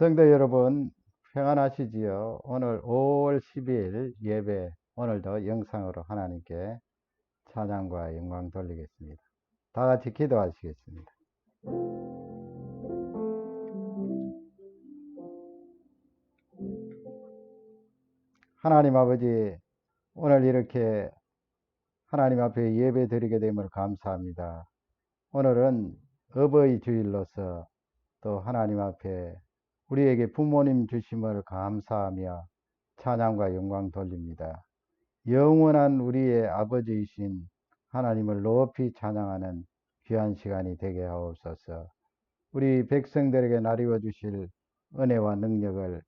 성도 여러분, 평안하시지요? 오늘 5월 12일 예배, 오늘도 영상으로 하나님께 찬양과 영광 돌리겠습니다. 다 같이 기도하시겠습니다. 하나님 아버지, 오늘 이렇게 하나님 앞에 예배 드리게 됨을 감사합니다. 오늘은 어버이 주일로서 또 하나님 앞에 우리에게 부모님 주심을 감사하며 찬양과 영광 돌립니다. 영원한 우리의 아버지이신 하나님을 높이 찬양하는 귀한 시간이 되게 하옵소서. 우리 백성들에게 나리워 주실 은혜와 능력을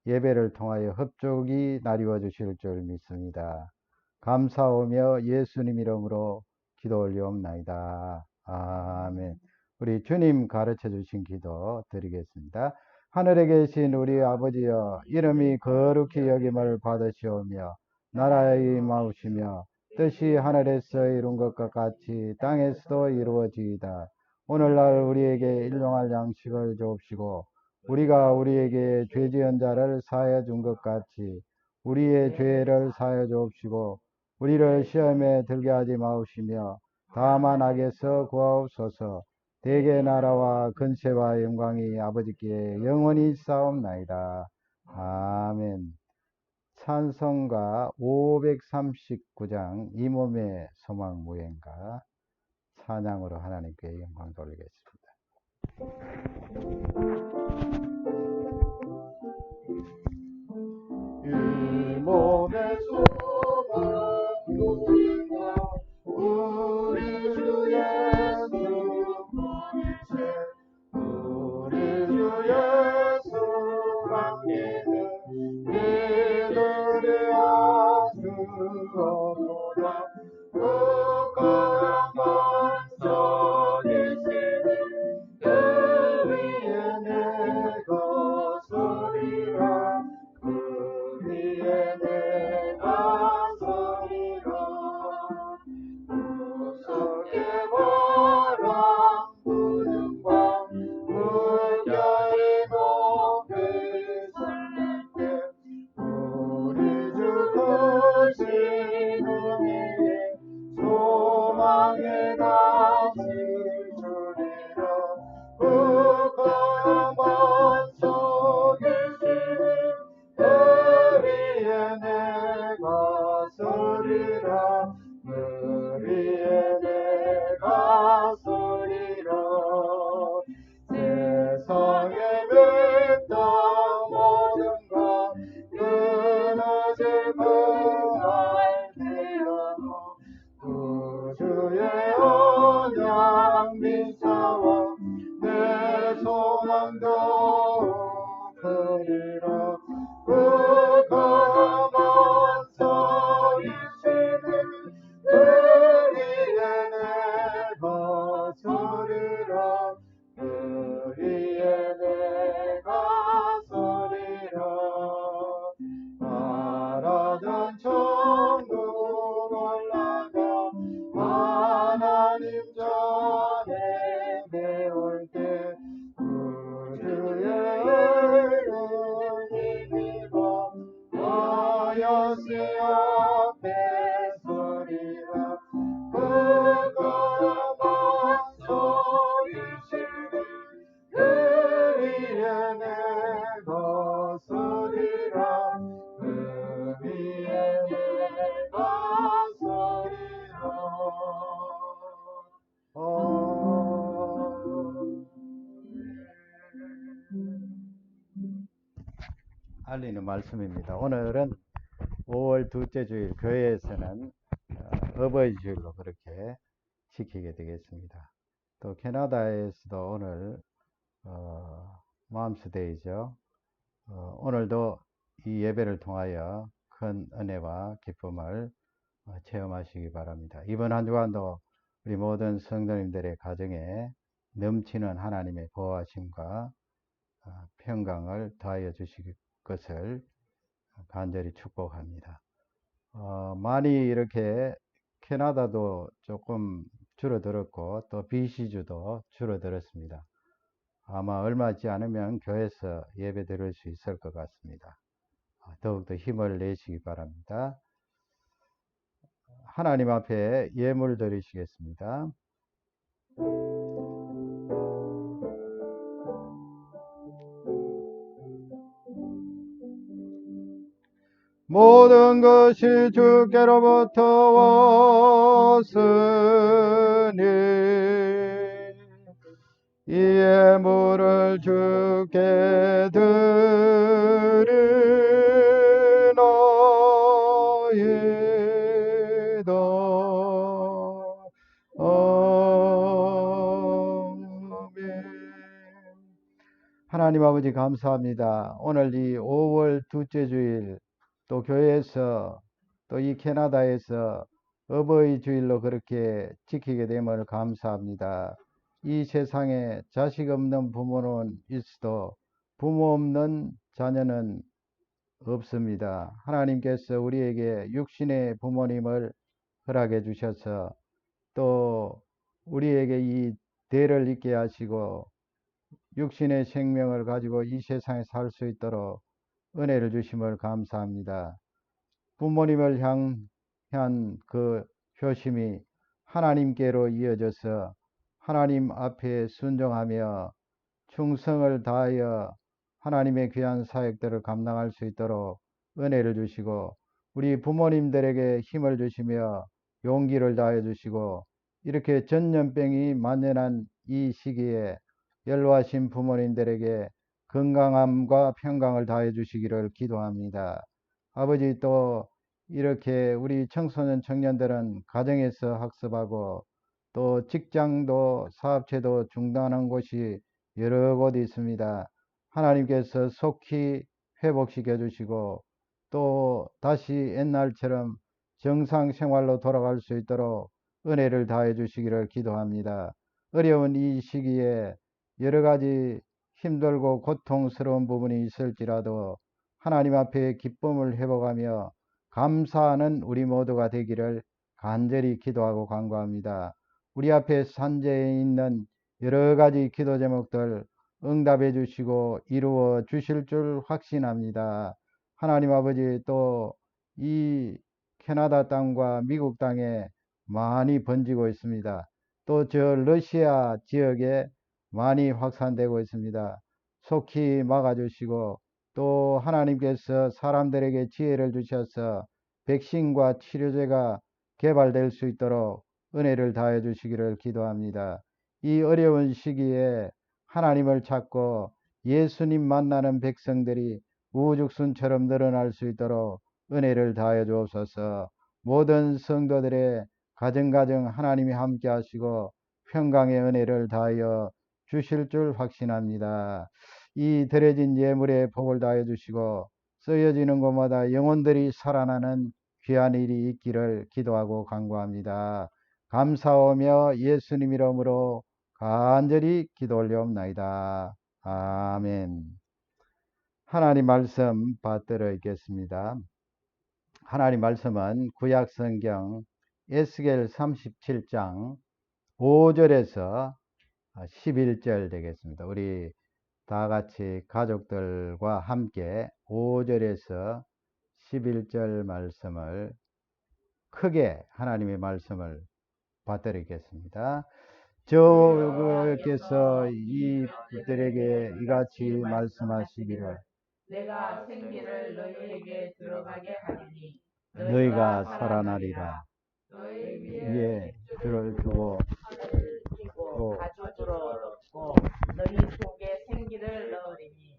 예배를 통하여 흡족히 나리워 주실 줄 믿습니다. 감사하며 예수님 이름으로 기도 올리옵나이다. 아멘. 우리 주님 가르쳐 주신 기도 드리겠습니다. 하늘에 계신 우리 아버지여, 이름이 거룩히 여김을 받으시오며 나라의 임하시며 뜻이 하늘에서 이룬 것과 같이 땅에서도 이루어지이다. 오늘날 우리에게 일용할 양식을 주옵시고 우리가 우리에게 죄 지은 자를 사하여 준 것 같이 우리의 죄를 사하여 주옵시고 우리를 시험에 들게 하지 마옵시며 다만 악에서 구하옵소서. 대개 나라와 근세와 영광이 아버지께 영원히 있사옵나이다. 아멘. 찬송가 539장 이 몸의 소망 무행가 찬양으로 하나님께 영광 돌리겠습니다. 이 몸의 소망 무행가 우리 주 예수 보이세 우리 주 예수 함께는 믿으리 하수로다 국가랑 반석이시니 그 위에 내가 서리라 그 위에 내가 서리라 무섭게 바람 부는 밤 물결이 높이 설릴 때 우리 주 크신 은혜에 소망의 낯을 주리라 국가랑 반석이시니 그 위에 내가 서리라 그 위에 내가 서리라 세상의 맹땅 모든 것 끊어질 그날되어도 구주의 언약 미사와 내 소망도 크리라 국가 반석이시니 그 위에 내가 서리라 그 위에 내가 서리라 바라던 천국 올라가 하나님 전에 배울 때 구주의 은혜를 힘입어 하여스 앞에 서리라 국가 반석이시니 그 위에 내가 서리라 그 위에 내가 서리라 알리는 말씀입니다. 오늘은 5월 둘째 주일 교회에서는 어버이 주일로 그렇게 지키게 되겠습니다. 또 캐나다에서도 오늘 맘스데이죠. 오늘도 이 예배를 통하여 큰 은혜와 기쁨을 체험하시기 바랍니다. 이번 한 주간도 우리 모든 성도님들의 가정에 넘치는 하나님의 보호하심과 평강을 더하여 주실 것을 간절히 축복합니다. 많이 이렇게 캐나다도 조금 줄어들었고 또 BC주도 줄어들었습니다. 아마 얼마 있지 않으면 교회에서 예배 드릴 수 있을 것 같습니다. 더욱더 힘을 내시기 바랍니다. 하나님 앞에 예물 드리시겠습니다. 모든 것이 주께로부터 왔으니 이 예물을 주께 드리나이다. 아멘. 하나님 아버지 감사합니다. 오늘 이 5월 둘째 주일 또 교회에서 또 이 캐나다에서 어버이 주일로 그렇게 지키게 됨을 감사합니다. 이 세상에 자식 없는 부모는 있어도 부모 없는 자녀는 없습니다. 하나님께서 우리에게 육신의 부모님을 허락해 주셔서 또 우리에게 이 대를 잇게 하시고 육신의 생명을 가지고 이 세상에 살 수 있도록 은혜를 주심을 감사합니다. 부모님을 향한 그 효심이 하나님께로 이어져서 하나님 앞에 순종하며 충성을 다하여 하나님의 귀한 사역들을 감당할 수 있도록 은혜를 주시고 우리 부모님들에게 힘을 주시며 용기를 다해 주시고 이렇게 전염병이 만연한 이 시기에 연로하신 부모님들에게 건강함과 평강을 다해 주시기를 기도합니다. 아버지, 또 이렇게 우리 청소년 청년들은 가정에서 학습하고 또 직장도 사업체도 중단한 곳이 여러 곳 있습니다. 하나님께서 속히 회복시켜 주시고 또 다시 옛날처럼 정상 생활로 돌아갈 수 있도록 은혜를 다해 주시기를 기도합니다. 어려운 이 시기에 여러 가지 힘들고 고통스러운 부분이 있을지라도 하나님 앞에 기쁨을 회복하며 감사하는 우리 모두가 되기를 간절히 기도하고 간구합니다. 우리 앞에 산재에 있는 여러 가지 기도 제목들 응답해 주시고 이루어 주실 줄 확신합니다. 하나님 아버지, 또 이 캐나다 땅과 미국 땅에 많이 번지고 있습니다. 또 저 러시아 지역에 많이 확산되고 있습니다. 속히 막아주시고 또 하나님께서 사람들에게 지혜를 주셔서 백신과 치료제가 개발될 수 있도록 은혜를 다해 주시기를 기도합니다. 이 어려운 시기에 하나님을 찾고 예수님 만나는 백성들이 우죽순처럼 늘어날 수 있도록 은혜를 다해 주옵소서. 모든 성도들의 가정가정 하나님이 함께 하시고 평강의 은혜를 다하여 주실 줄 확신합니다. 이 드려진 예물에 복을 다해 주시고 쓰여지는 곳마다 영혼들이 살아나는 귀한 일이 있기를 기도하고 간구합니다. 감사하며 예수님 이름으로 간절히 기도 올려옵나이다. 아멘. 하나님 말씀 받들어 있겠습니다. 하나님 말씀은 구약 성경 에스겔 37장 5절에서 11절 되겠습니다. 우리 다 같이 가족들과 함께 5절에서 11절 말씀을 크게 하나님의 말씀을 받들겠습니다. 저께서 이들에게 이같이 말씀하시기를 내가 생기를 너희에게 들어가게 하리니 너희가 살아나리라. 너희 위에 줄을 두고 팔을 쥐고 또 가죽으로 덮고 너희 속에 생기를 넣으리니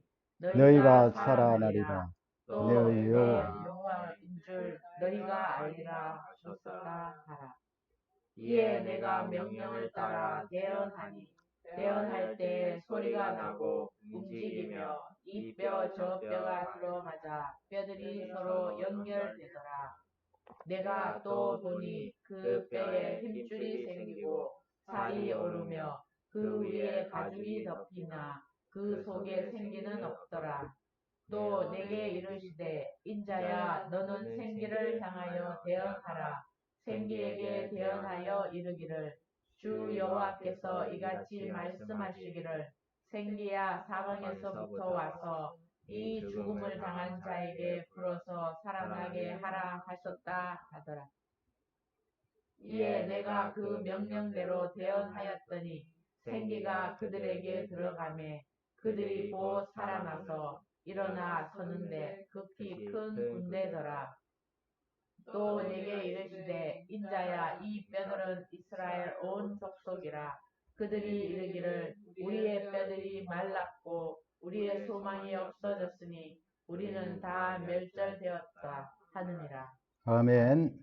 너희가 살아나리라. 또 너희 내가 여호와인 줄 너희가 알리라 하셨다 하라. 이에 내가 명령을 따라 대언하니 대언할 때 소리가 나고 움직이며 이 뼈 저 뼈가 들어맞아 뼈들이 서로 연결되더라. 내가 또 보니 그 뼈에 힘줄이 생기고 살이 오르며 그 위에 가죽이 덮이나 그 속에 생기는 없더라. 또 내게 이르시되 인자야 너는 생기를 향하여 대언하라. 생기에게 대언하여 이르기를 주 여호와께서 이같이 말씀하시기를 생기야 사방에서부터 와서 이 죽음을 당한 자에게 불어서 살아나게 하라 하셨다 하더라. 이에 내가 그 명령대로 대언하였더니 생기가 그들에게 들어가매 그들이 곧 살아나서 일어나 서는데 극히 큰 군대더라. 또 내게 이르시되 인자야 이 뼈들은 이스라엘 온 족속이라. 그들이 이르기를 우리의 뼈들이 말랐고 우리의 소망이 없어졌으니 우리는 다 멸절되었다 하느니라. 아멘.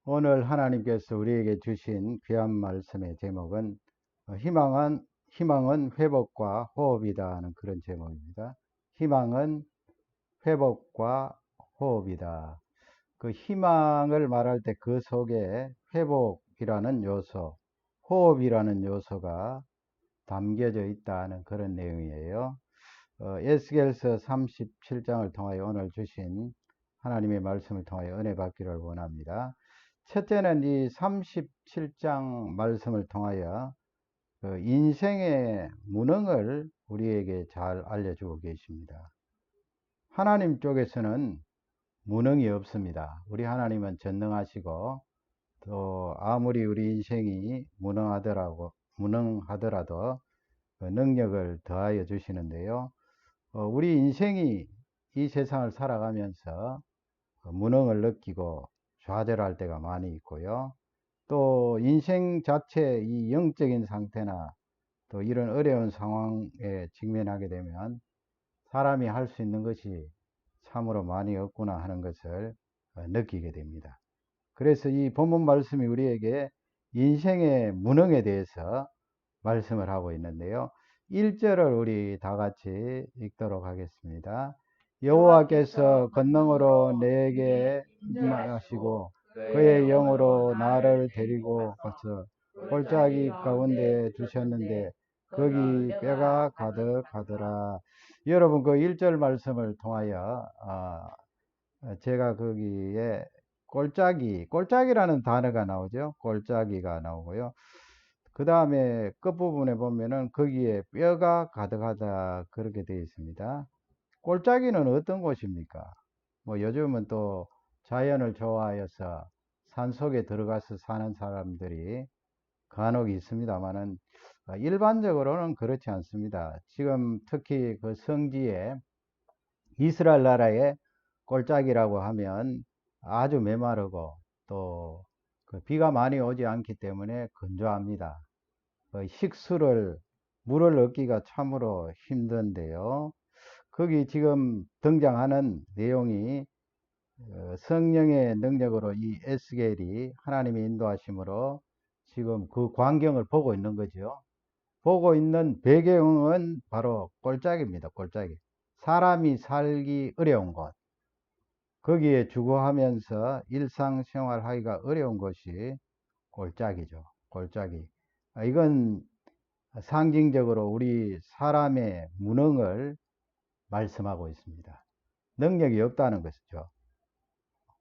오늘 하나님께서 우리에게 주신 귀한 말씀의 제목은 희망은 회복과 호흡이다 하는 그런 제목입니다. 희망은 회복과 호흡이다. 그 희망을 말할 때 그 속에 회복이라는 요소, 호흡이라는 요소가 담겨져 있다는 그런 내용이에요. 에스겔서 37장을 통하여 오늘 주신 하나님의 말씀을 통하여 은혜 받기를 원합니다. 첫째는 이 37장 말씀을 통하여 인생의 무능을 우리에게 잘 알려주고 계십니다. 하나님 쪽에서는 무능이 없습니다. 우리 하나님은 전능하시고 또 아무리 우리 인생이 무능하더라도 능력을 더하여 주시는데요. 우리 인생이 이 세상을 살아가면서 무능을 느끼고 좌절할 때가 많이 있고요. 또 인생 자체 이 영적인 상태나 또 이런 어려운 상황에 직면하게 되면 사람이 할 수 있는 것이 참으로 많이 없구나 하는 것을 느끼게 됩니다. 그래서 이 본문 말씀이 우리에게 인생의 무능에 대해서 말씀을 하고 있는데요. 1절을 우리 다 같이 읽도록 하겠습니다. 여호와께서 권능으로 내게 임하시고 그의 영으로 나를 데리고 가서 골짜기 가운데 두셨는데 거기 뼈가 가득하더라. 여러분 그 1절 말씀을 통하여 제가 거기에 골짜기라는 단어가 나오죠. 골짜기가 나오고요. 그 다음에 끝부분에 보면은 거기에 뼈가 가득하다 그렇게 되어 있습니다. 골짜기는 어떤 곳입니까? 뭐 요즘은 또 자연을 좋아하여서 산속에 들어가서 사는 사람들이 간혹 있습니다만은 일반적으로는 그렇지 않습니다. 지금 특히 그 성지에 이스라엘 나라의 골짜기라고 하면 아주 메마르고 또 그 비가 많이 오지 않기 때문에 건조합니다. 물을 얻기가 참으로 힘든데요. 거기 지금 등장하는 내용이 성령의 능력으로 이 에스겔이 하나님의 인도하심으로 지금 그 광경을 보고 있는 거죠. 보고 있는 배경은 바로 골짜기입니다. 골짜기. 사람이 살기 어려운 곳. 거기에 주거하면서 일상생활하기가 어려운 곳이 골짜기죠. 골짜기. 이건 상징적으로 우리 사람의 무능을 말씀하고 있습니다. 능력이 없다는 것이죠.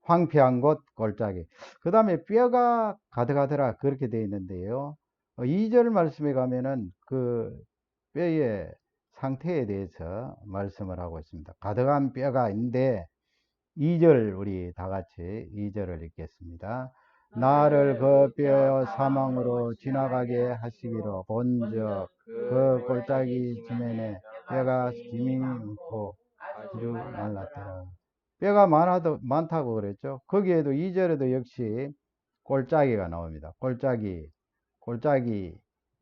황폐한 곳 골짜기. 그 다음에 뼈가 가득하더라 그렇게 되어 있는데요. 2절 말씀에 가면은 그 뼈의 상태에 대해서 말씀을 하고 있습니다. 가득한 뼈가 있는데 2절 우리 다 같이 2절을 읽겠습니다. 나를 그 뼈 사망으로 지나가게 하시기로 본즉 그 골짜기 지면에 뼈가 심히 많고 아주 말랐더라. 뼈가 많다고 그랬죠. 거기에도 2절에도 역시 골짜기가 나옵니다. 골짜기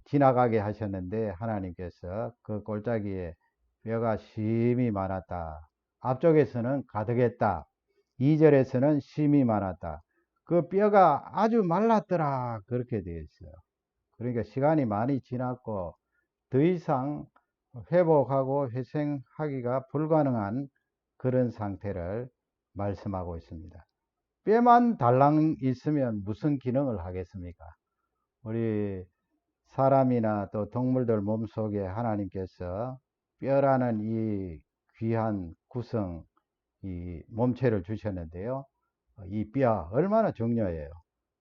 지나가게 하셨는데 하나님께서 그 골짜기에 뼈가 심히 많았다. 앞쪽에서는 가득했다. 2절에서는 심히 많았다. 그 뼈가 아주 말랐더라. 그렇게 되어 있어요. 그러니까 시간이 많이 지났고 더 이상 회복하고 회생하기가 불가능한 그런 상태를 말씀하고 있습니다. 뼈만 달랑 있으면 무슨 기능을 하겠습니까? 우리 사람이나 또 동물들 몸속에 하나님께서 뼈라는 이 귀한 구성, 이 몸체를 주셨는데요. 이 뼈 얼마나 중요해요.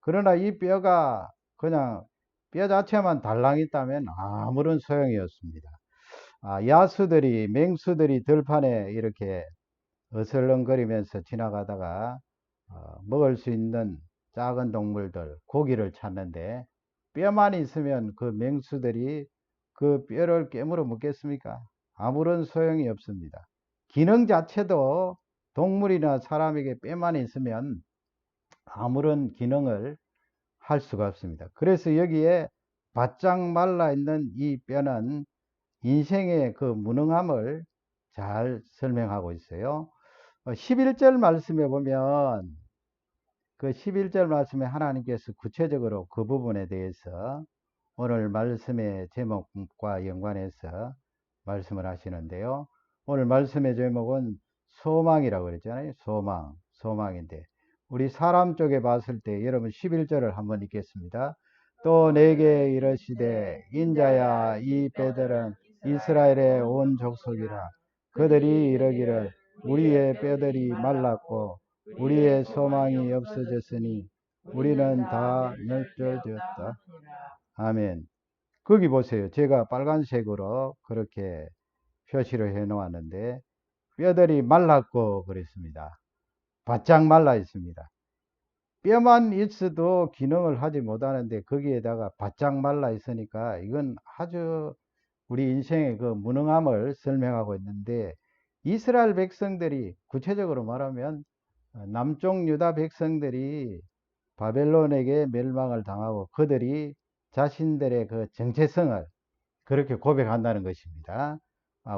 그러나 이 뼈가 그냥 뼈 자체만 달랑 있다면 아무런 소용이 없습니다. 야수들이, 맹수들이 들판에 이렇게 어슬렁거리면서 지나가다가 먹을 수 있는 작은 동물들, 고기를 찾는데 뼈만 있으면 그 맹수들이 그 뼈를 깨물어 먹겠습니까? 아무런 소용이 없습니다. 기능 자체도 동물이나 사람에게 뼈만 있으면 아무런 기능을 할 수가 없습니다. 그래서 여기에 바짝 말라 있는 이 뼈는 인생의 그 무능함을 잘 설명하고 있어요. 11절 말씀에 보면 그 11절 말씀에 하나님께서 구체적으로 그 부분에 대해서 오늘 말씀의 제목과 연관해서 말씀을 하시는데요. 오늘 말씀의 제목은 소망이라고 그랬잖아요. 소망인데 우리 사람 쪽에 봤을 때 여러분 11절을 한번 읽겠습니다. 또 내게 이르시되 인자야 이 뼈들은 이스라엘의 온 족속이라. 그들이 이르기를 우리의 뼈들이 말랐고 우리의 소망이 없어졌으니 우리는 다 멸절되었다. 아멘. 거기 보세요. 제가 빨간색으로 그렇게 표시를 해 놓았는데 뼈들이 말랐고 그랬습니다. 바짝 말라 있습니다. 뼈만 있어도 기능을 하지 못하는데 거기에다가 바짝 말라 있으니까 이건 아주 우리 인생의 그 무능함을 설명하고 있는데 이스라엘 백성들이 구체적으로 말하면 남쪽 유다 백성들이 바벨론에게 멸망을 당하고 그들이 자신들의 그 정체성을 그렇게 고백한다는 것입니다.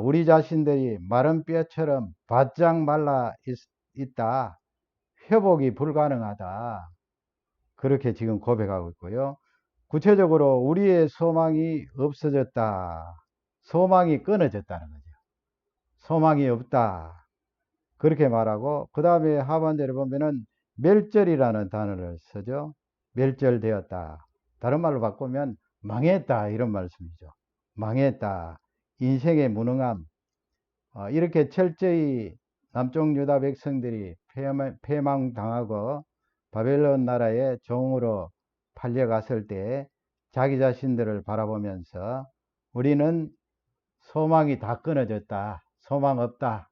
우리 자신들이 마른 뼈처럼 바짝 말라 있다. 회복이 불가능하다. 그렇게 지금 고백하고 있고요. 구체적으로 우리의 소망이 없어졌다. 소망이 끊어졌다는 거죠. 소망이 없다. 그렇게 말하고 그 다음에 하반절에 보면은 멸절이라는 단어를 쓰죠. 멸절되었다. 다른 말로 바꾸면 망했다 이런 말씀이죠. 망했다. 인생의 무능함. 이렇게 철저히 남쪽 유다 백성들이 패망당하고 바벨론 나라의 종으로 팔려갔을 때 자기 자신들을 바라보면서 우리는 소망이 다 끊어졌다. 소망 없다.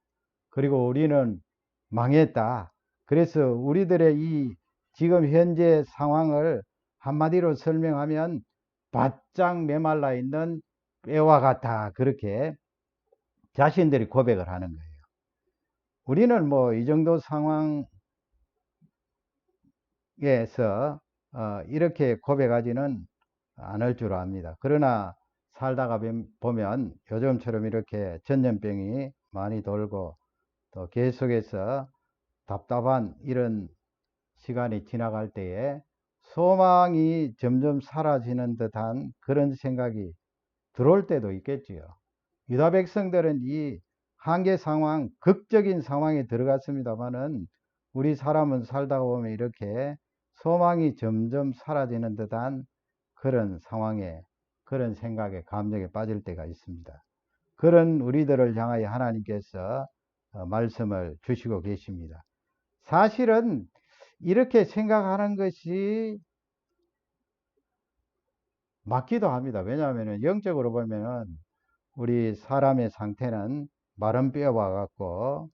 그리고 우리는 망했다. 그래서 우리들의 이 지금 현재 상황을 한마디로 설명하면 바짝 메말라 있는 뼈와 같아. 그렇게 자신들이 고백을 하는 거예요. 우리는 뭐 이 정도 상황에서 이렇게 고백하지는 않을 줄 압니다. 그러나 살다가 보면 요즘처럼 이렇게 전염병이 많이 돌고 또 계속해서 답답한 이런 시간이 지나갈 때에 소망이 점점 사라지는 듯한 그런 생각이 들어올 때도 있겠지요. 유다 백성들은 이 한계 상황, 극적인 상황에 들어갔습니다만은 우리 사람은 살다가 보면 이렇게 소망이 점점 사라지는 듯한 그런 상황에, 그런 생각에, 감정에 빠질 때가 있습니다. 그런 우리들을 향하여 하나님께서 말씀을 주시고 계십니다. 사실은 이렇게 생각하는 것이 맞기도 합니다. 왜냐하면 영적으로 보면은 우리 사람의 상태는 마른 뼈와 같고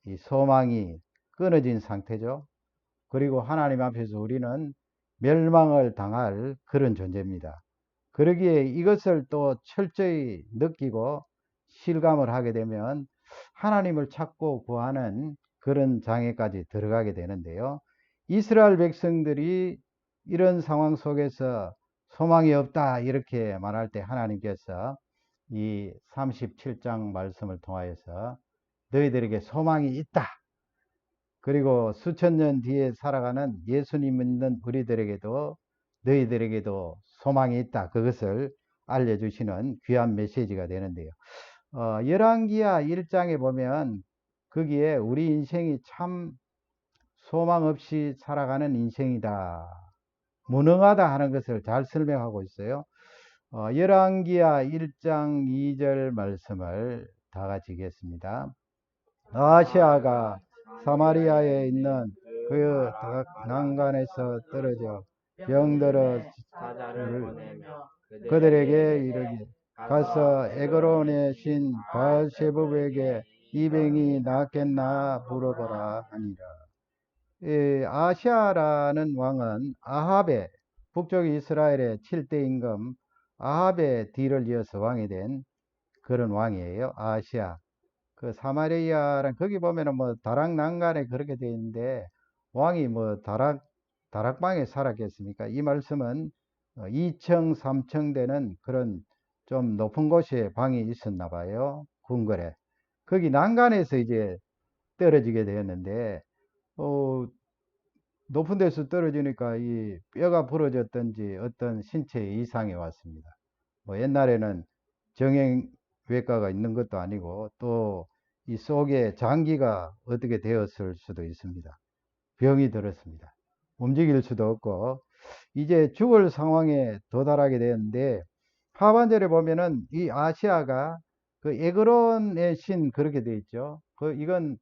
이 소망이 끊어진 상태죠. 그리고 하나님 앞에서 우리는 멸망을 당할 그런 존재입니다. 그러기에 이것을 또 철저히 느끼고 실감을 하게 되면 하나님을 찾고 구하는 그런 장애까지 들어가게 되는데요. 이스라엘 백성들이 이런 상황 속에서 소망이 없다 이렇게 말할 때 하나님께서 이 37장 말씀을 통하여서 너희들에게 소망이 있다. 그리고 수천 년 뒤에 살아가는 예수님 믿는 우리들에게도 너희들에게도 소망이 있다. 그것을 알려주시는 귀한 메시지가 되는데요. 열왕기하 1장에 보면 거기에 우리 인생이 참 소망 없이 살아가는 인생이다. 무능하다 하는 것을 잘 설명하고 있어요. 열왕기하 1장 2절 말씀을 다 같이 읽겠습니다. 아시아가 사마리아에 있는 그 난간에서 떨어져 병들어 사자를 보내며 그들에게 이르기 가서 에그론의 신 바알세불에게 이 병이 낫겠나 물어보라 하니라. 아시아라는 왕은 아합의 북쪽 이스라엘의 7대 임금 아합의 뒤를 이어서 왕이 된 그런 왕이에요. 아시아. 그 사마리아랑 거기 보면은 뭐 다락난간에 그렇게 되어 있는데 왕이 뭐 다락방에 살았겠습니까? 이 말씀은 2층, 3층 되는 그런 좀 높은 곳에 방이 있었나 봐요. 궁궐에. 거기 난간에서 이제 떨어지게 되었는데 높은 데서 떨어지니까 이 뼈가 부러졌던지 어떤 신체 이상이 왔습니다. 뭐 옛날에는 정형외과가 있는 것도 아니고 또 이 속에 장기가 어떻게 되었을 수도 있습니다. 병이 들었습니다. 움직일 수도 없고 이제 죽을 상황에 도달하게 되었는데 하반절에 보면은 이 아시아가 그 에그론의 신 그렇게 되어 있죠. 이건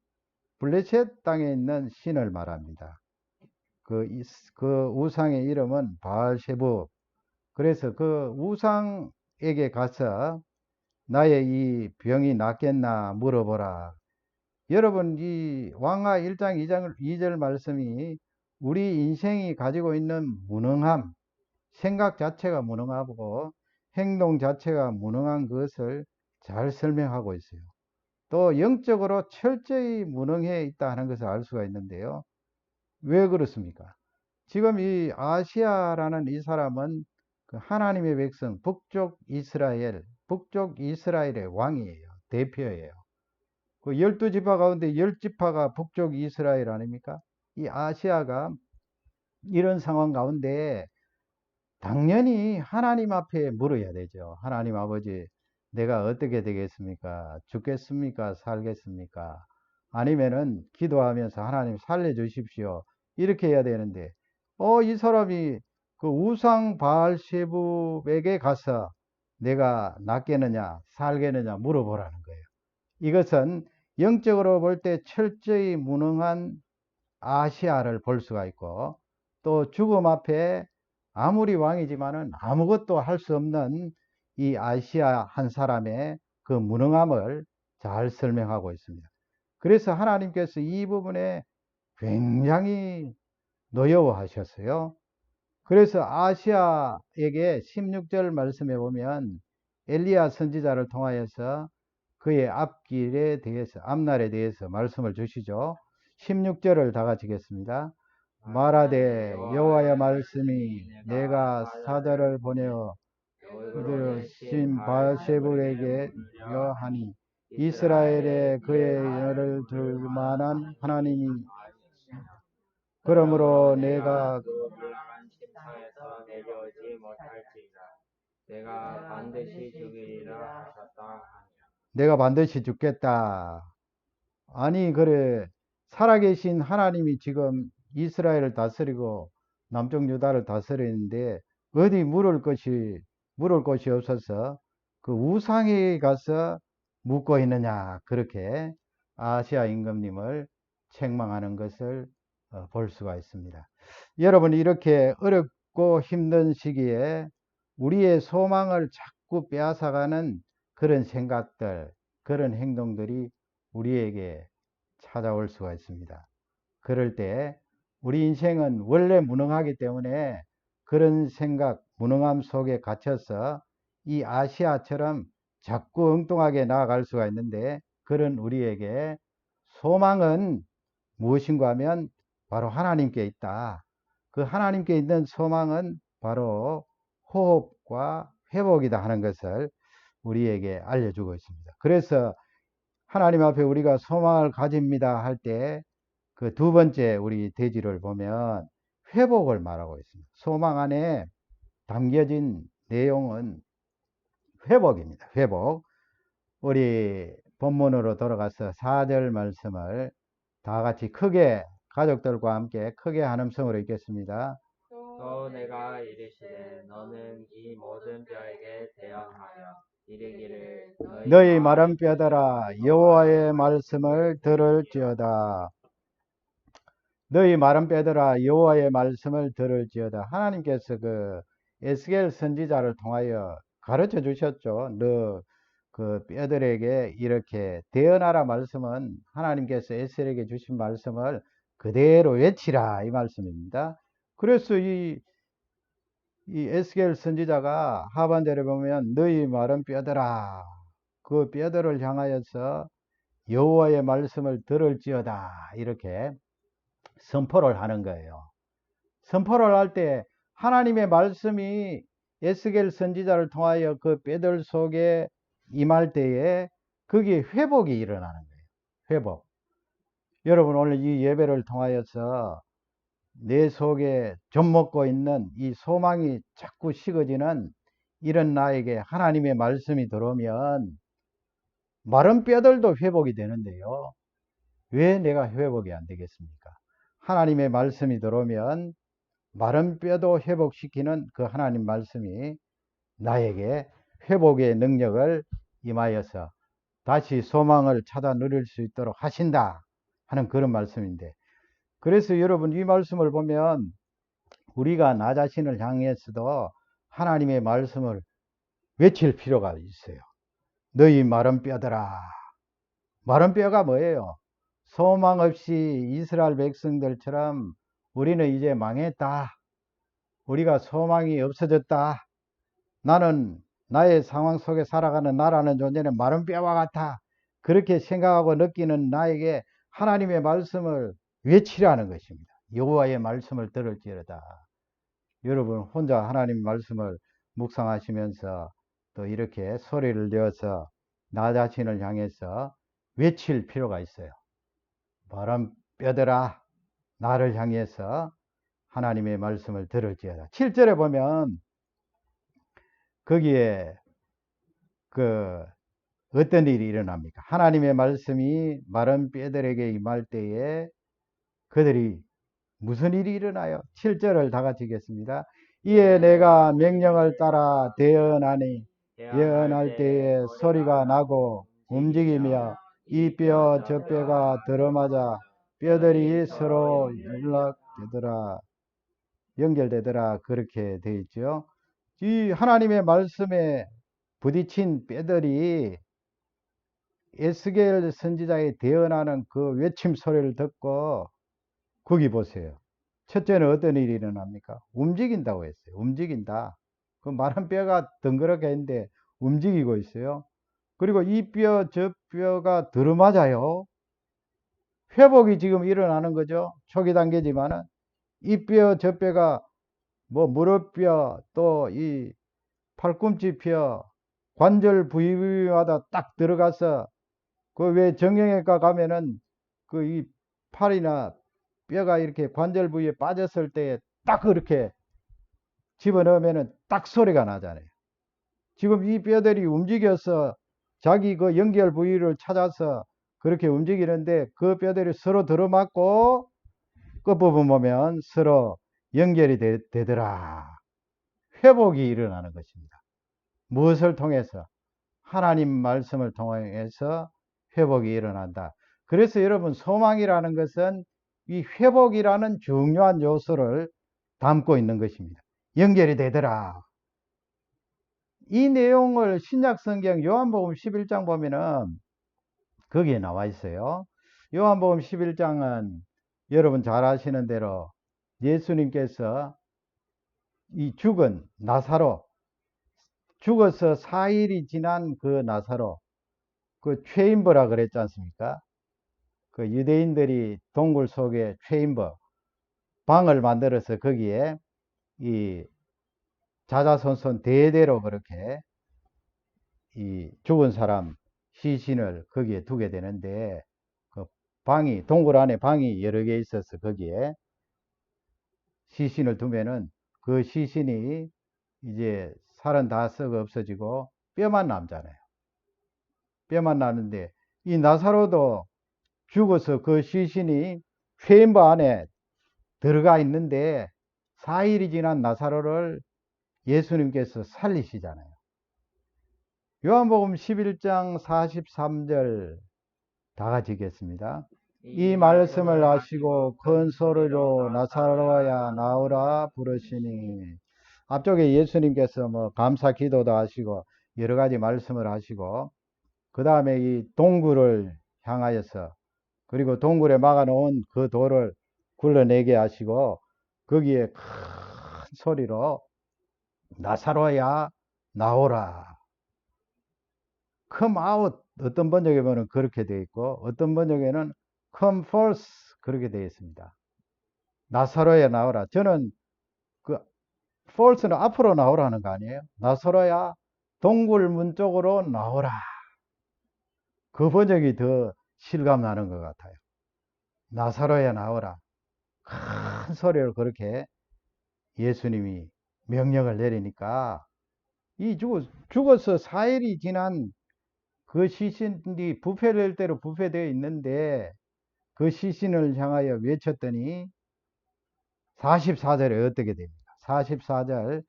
블레셋 땅에 있는 신을 말합니다. 그 우상의 이름은 바알세부. 그래서 그 우상에게 가서 나의 이 병이 낫겠나 물어보라. 여러분, 이 왕하 1장 2절 말씀이 우리 인생이 가지고 있는 무능함, 생각 자체가 무능하고 행동 자체가 무능한 것을 잘 설명하고 있어요. 또 영적으로 철저히 무능해 있다 하는 것을 알 수가 있는데요. 왜 그렇습니까? 지금 이 아시아라는 이 사람은 그 하나님의 백성 북쪽 이스라엘의 왕이에요. 대표예요. 그 12지파 가운데 10지파가 북쪽 이스라엘 아닙니까? 이 아시아가 이런 상황 가운데 당연히 하나님 앞에 물어야 되죠. 하나님 아버지, 내가 어떻게 되겠습니까? 죽겠습니까? 살겠습니까? 아니면은 기도하면서 하나님 살려주십시오. 이렇게 해야 되는데, 이 사람이 그 우상 바알세불에게 가서 내가 낫겠느냐, 살겠느냐 물어보라는 거예요. 이것은 영적으로 볼 때 철저히 무능한 아시아를 볼 수가 있고, 또 죽음 앞에 아무리 왕이지만은 아무것도 할 수 없는 이 아시아 한 사람의 그 무능함을 잘 설명하고 있습니다. 그래서 하나님께서 이 부분에 굉장히 노여워하셨어요. 그래서 아시아에게 16절 말씀에 보면 엘리야 선지자를 통하여서 그의 앞날에 대해서 말씀을 주시죠. 16절을 다 같이 읽겠습니다. 말하되 여호와의 말씀이 내가 사자를 보내어 그들 신 바알세불에게 여하니 이스라엘에 그의 열을 들 만한 하나님이 그러므로 내가 그 불량한 침상에서 내려오지 못할지라. 내가 반드시 죽이리라 하셨다 하니라. 내가 반드시 죽겠다. 아니 그래 살아계신 하나님이 지금 이스라엘을 다스리고 남쪽 유다를 다스리는데 어디 물을 곳이 없어서 그 우상에 가서 묻고 있느냐 그렇게 아시아 임금님을 책망하는 것을 볼 수가 있습니다. 여러분 이렇게 어렵고 힘든 시기에 우리의 소망을 자꾸 빼앗아가는 그런 생각들 그런 행동들이 우리에게 찾아올 수가 있습니다. 그럴 때 우리 인생은 원래 무능하기 때문에 그런 생각, 무능함 속에 갇혀서 이 아시아처럼 자꾸 엉뚱하게 나아갈 수가 있는데 그런 우리에게 소망은 무엇인가 하면 바로 하나님께 있다. 그 하나님께 있는 소망은 바로 호흡과 회복이다 하는 것을 우리에게 알려주고 있습니다. 그래서 하나님 앞에 우리가 소망을 가집니다 할 때 그 두 번째 우리 대지를 보면 회복을 말하고 있습니다. 소망 안에 담겨진 내용은 회복입니다. 회복. 우리 본문으로 돌아가서 4절 말씀을 다 같이 크게 가족들과 함께 크게 한음성으로 읽겠습니다. 또 내가 이르시되 너는 이 모든 뼈에게 대언하여 이르기를 너희 마른 뼈들아 여호와의 말씀을 들을지어다. 너희 마른 뼈들아 여호와의 말씀을 들을지어다. 하나님께서 그 에스겔 선지자를 통하여 가르쳐 주셨죠. 너 그 뼈들에게 이렇게 대언하라 말씀은 하나님께서 에스겔에게 주신 말씀을 그대로 외치라 이 말씀입니다. 그래서 이 에스겔 선지자가 하반절에 보면 너희 마른 뼈들아 그 뼈들을 향하여서 여호와의 말씀을 들을지어다 이렇게 선포를 하는 거예요. 선포를 할 때 하나님의 말씀이 에스겔 선지자를 통하여 그 뼈들 속에 임할 때에 거기에 회복이 일어나는 거예요. 회복. 여러분 오늘 이 예배를 통하여서 내 속에 좀먹고 있는 이 소망이 자꾸 식어지는 이런 나에게 하나님의 말씀이 들어오면 마른 뼈들도 회복이 되는데요. 왜 내가 회복이 안 되겠습니까? 하나님의 말씀이 들어오면 마른 뼈도 회복시키는 그 하나님 말씀이 나에게 회복의 능력을 임하여서 다시 소망을 찾아 누릴 수 있도록 하신다 하는 그런 말씀인데, 그래서 여러분 이 말씀을 보면 우리가 나 자신을 향해서도 하나님의 말씀을 외칠 필요가 있어요. 너희 마른 뼈들아. 마른 뼈가 뭐예요? 소망 없이 이스라엘 백성들처럼 우리는 이제 망했다. 우리가 소망이 없어졌다. 나는 나의 상황 속에 살아가는 나라는 존재는 마른 뼈와 같아. 그렇게 생각하고 느끼는 나에게 하나님의 말씀을 외치라는 것입니다. 여호와의 말씀을 들을지어다. 여러분 혼자 하나님 말씀을 묵상하시면서 또 이렇게 소리를 내어서 나 자신을 향해서 외칠 필요가 있어요. 마른 뼈들아 나를 향해서 하나님의 말씀을 들을지어다. 7절에 보면 거기에 그 어떤 일이 일어납니까? 하나님의 말씀이 마른 뼈들에게 임할 때에 그들이 무슨 일이 일어나요? 7절을 다 같이 읽겠습니다. 이에 내가 명령을 따라 대언하니 예언할 때에 소리가 나고 움직이며 이 뼈 저 뼈가 들어맞아 뼈들이 서로 연결되더라 그렇게 되어 있죠. 이 하나님의 말씀에 부딪힌 뼈들이 에스겔 선지자의 대언하는 그 외침 소리를 듣고 거기 보세요. 첫째는 어떤 일이 일어납니까? 움직인다고 했어요. 움직인다. 그 마른 뼈가 덩그렇게 있는데 움직이고 있어요. 그리고 이 뼈, 저 뼈가 들어맞아요. 회복이 지금 일어나는 거죠. 초기 단계지만은 이 뼈, 저 뼈가 뭐 무릎뼈, 또 이 팔꿈치 뼈, 관절 부위마다 딱 들어가서 그 왜 정형외과 가면은 그 이 팔이나 뼈가 이렇게 관절 부위에 빠졌을 때 딱 그렇게 집어넣으면은 딱 소리가 나잖아요. 지금 이 뼈들이 움직여서 자기 그 연결 부위를 찾아서 그렇게 움직이는데 그 뼈들이 서로 들어맞고 끝부분 보면 서로 연결이 되더라. 회복이 일어나는 것입니다. 무엇을 통해서? 하나님 말씀을 통해서 회복이 일어난다. 그래서 여러분 소망이라는 것은 이 회복이라는 중요한 요소를 담고 있는 것입니다. 연결이 되더라. 이 내용을 신약성경 요한복음 11장 보면은 거기에 나와 있어요. 요한복음 11장은 여러분 잘 아시는 대로 예수님께서 이 죽은 나사로, 죽어서 4일이 지난 그 나사로, 그 체인버라 그랬지 않습니까? 그 유대인들이 동굴 속에 체인버 방을 만들어서 거기에 이 자자손손 대대로 그렇게 이 죽은 사람 시신을 거기에 두게 되는데, 그 방이 동굴 안에 방이 여러 개 있어서 거기에 시신을 두면은 그 시신이 이제 살은 다 썩어 없어지고 뼈만 남잖아요. 뼈만 나는데 이 나사로도 죽어서 그 시신이 체인버 안에 들어가 있는데 4일이 지난 나사로를 예수님께서 살리시잖아요. 요한복음 11장 43절 다 같이 읽겠습니다. 이 말씀을 하시고 큰 소리로 나사로야 나오라 부르시니, 앞쪽에 예수님께서 뭐 감사 기도도 하시고 여러 가지 말씀을 하시고, 그 다음에 이 동굴을 향하여서, 그리고 동굴에 막아놓은 그 돌을 굴러내게 하시고, 거기에 큰 소리로 나사로야 나오라, come out. 어떤 번역에 보면 그렇게 되어 있고, 어떤 번역에는 come forth, 그렇게 되어 있습니다. 나사로야 나오라. 저는 그 forth는 앞으로 나오라는 거 아니에요? 나사로야 동굴 문 쪽으로 나오라. 그 번역이 더 실감 나는 것 같아요. 나사로야 나오라. 큰 소리를 그렇게 예수님이 명령을 내리니까, 이 죽어서 4일이 지난 그 시신이 부패될 대로 부패되어 있는데, 그 시신을 향하여 외쳤더니 44절에 어떻게 됩니까? 44절,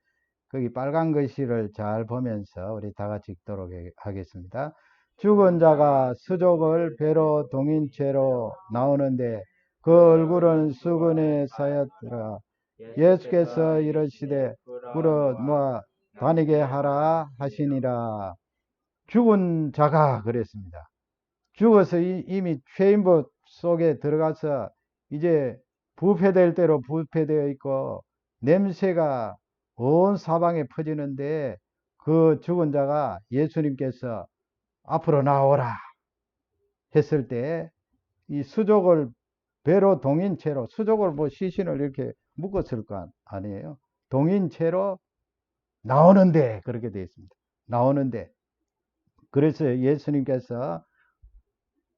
거기 빨간 글씨를 잘 보면서 우리 다 같이 읽도록 하겠습니다. 죽은 자가 수족을 배로 동인 채로 나오는데 그 얼굴은 수건에 쌓였더라. 예수께서 이르시되 불어 놓아 다니게 하라 하시니라. 죽은 자가 그랬습니다. 죽어서 이미 죄인법 속에 들어가서 이제 부패될 대로 부패되어 있고 냄새가 온 사방에 퍼지는데, 그 죽은 자가 예수님께서 앞으로 나오라 했을 때 이 수족을 배로 동인 채로, 수족을 뭐 시신을 이렇게 묶었을 거 아니에요. 동인 채로 나오는데, 그렇게 되어 있습니다. 나오는데, 그래서 예수님께서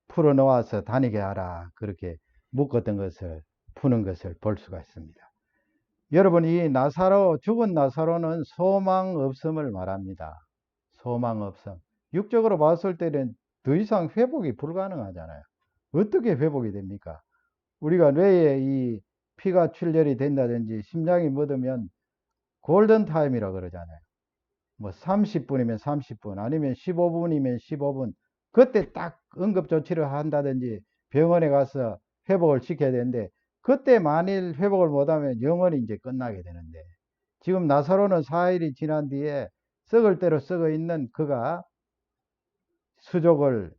풀어놓아서 다니게 하라, 그렇게 묶었던 것을 푸는 것을 볼 수가 있습니다. 여러분, 이 죽은 나사로는 소망 없음을 말합니다. 소망 없음. 육적으로 봤을 때는 더 이상 회복이 불가능하잖아요. 어떻게 회복이 됩니까? 우리가 뇌에 이 피가 출혈이 된다든지 심장이 멎으면 골든타임이라고 그러잖아요. 뭐 30분이면 30분, 아니면 15분이면 15분, 그때 딱 응급조치를 한다든지 병원에 가서 회복을 시켜야 되는데, 그때 만일 회복을 못하면 영원히 이제 끝나게 되는데, 지금 나사로는 4일이 지난 뒤에 썩을 대로 썩어 있는 그가 수족을